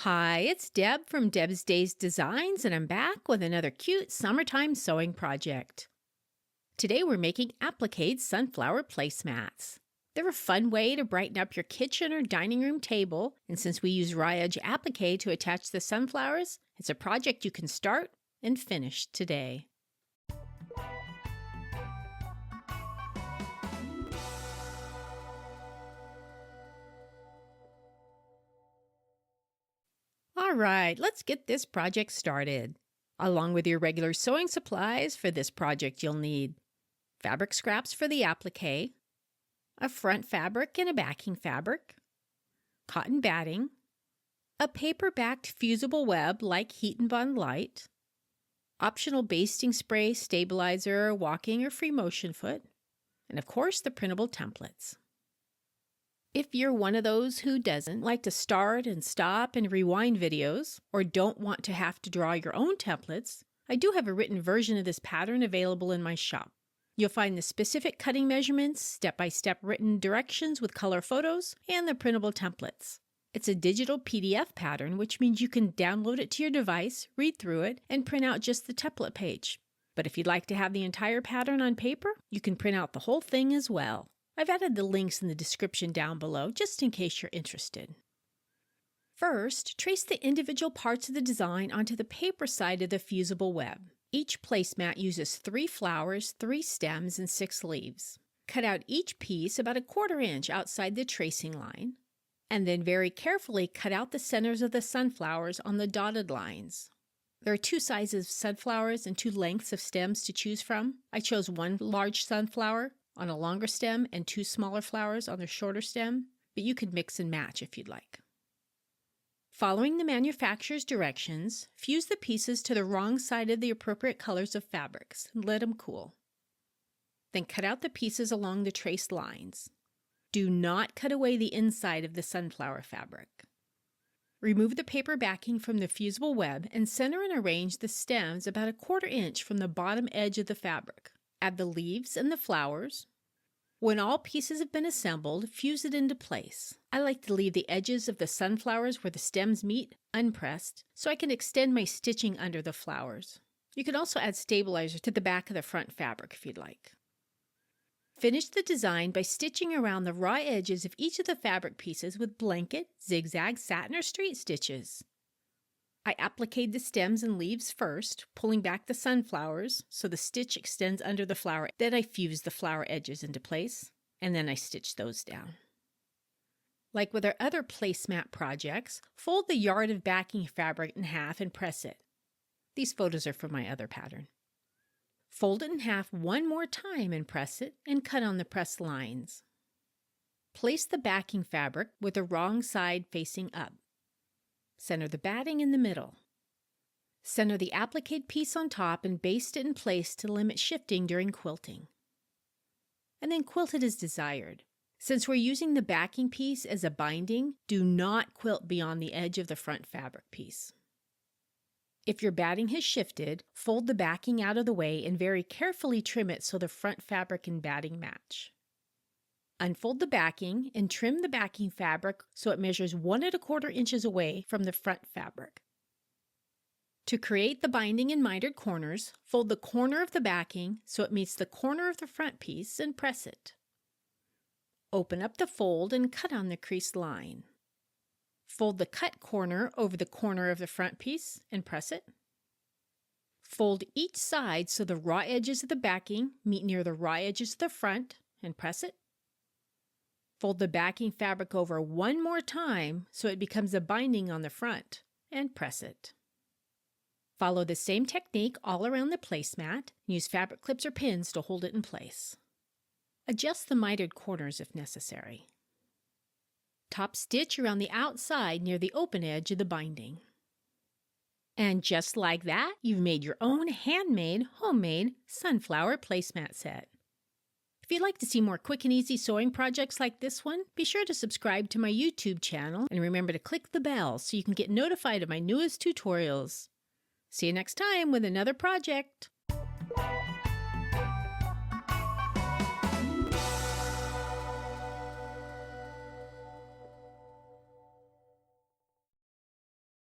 Hi, it's Deb from Deb's Days Designs, and I'm back with another cute summertime sewing project. Today we're making appliqué sunflower placemats. They're a fun way to brighten up your kitchen or dining room table, and since we use raw edge appliqué to attach the sunflowers, it's a project you can start and finish today. Alright, let's get this project started. Along with your regular sewing supplies for this project, you'll need fabric scraps for the appliqué, a front fabric and a backing fabric, cotton batting, a paper-backed fusible web like Heat and Bond Light, optional basting spray, stabilizer, walking or free motion foot, and of course the printable templates. If you're one of those who doesn't like to start and stop and rewind videos, or don't want to have to draw your own templates, I do have a written version of this pattern available in my shop. You'll find the specific cutting measurements, step-by-step written directions with color photos, and the printable templates. It's a digital PDF pattern, which means you can download it to your device, read through it, and print out just the template page. But if you'd like to have the entire pattern on paper, you can print out the whole thing as well. I've added the links in the description down below, just in case you're interested. First, trace the individual parts of the design onto the paper side of the fusible web. Each placemat uses 3 flowers, 3 stems, and 6 leaves. Cut out each piece about 1/4 inch outside the tracing line, and then very carefully cut out the centers of the sunflowers on the dotted lines. There are 2 sizes of sunflowers and 2 lengths of stems to choose from. I chose 1 large sunflower on a longer stem and 2 smaller flowers on the shorter stem, but you could mix and match if you'd like. Following the manufacturer's directions, fuse the pieces to the wrong side of the appropriate colors of fabrics and let them cool. Then cut out the pieces along the traced lines. Do not cut away the inside of the sunflower fabric. Remove the paper backing from the fusible web and center and arrange the stems about 1/4 inch from the bottom edge of the fabric. Add the leaves and the flowers. When all pieces have been assembled, fuse it into place. I like to leave the edges of the sunflowers where the stems meet unpressed, so I can extend my stitching under the flowers. You can also add stabilizer to the back of the front fabric if you'd like. Finish the design by stitching around the raw edges of each of the fabric pieces with blanket, zigzag, satin, or straight stitches. I appliqued the stems and leaves first, pulling back the sunflowers so the stitch extends under the flower. Then I fused the flower edges into place, and then I stitched those down. Like with our other placemat projects, fold the yard of backing fabric in half and press it. These photos are from my other pattern. Fold it in half one more time and press it, and cut on the pressed lines. Place the backing fabric with the wrong side facing up. Center the batting in the middle. Center the appliqué piece on top and baste it in place to limit shifting during quilting. And then quilt it as desired. Since we're using the backing piece as a binding, do not quilt beyond the edge of the front fabric piece. If your batting has shifted, fold the backing out of the way and very carefully trim it so the front fabric and batting match. Unfold the backing and trim the backing fabric so it measures 1 1/4 inches away from the front fabric. To create the binding and mitered corners, fold the corner of the backing so it meets the corner of the front piece and press it. Open up the fold and cut on the creased line. Fold the cut corner over the corner of the front piece and press it. Fold each side so the raw edges of the backing meet near the raw edges of the front and press it. Fold the backing fabric over one more time so it becomes a binding on the front, and press it. Follow the same technique all around the placemat. Use fabric clips or pins to hold it in place. Adjust the mitered corners if necessary. Top stitch around the outside near the open edge of the binding. And just like that, you've made your own handmade, homemade sunflower placemat set. If you'd like to see more quick and easy sewing projects like this one, be sure to subscribe to my YouTube channel and remember to click the bell so you can get notified of my newest tutorials. See you next time with another project.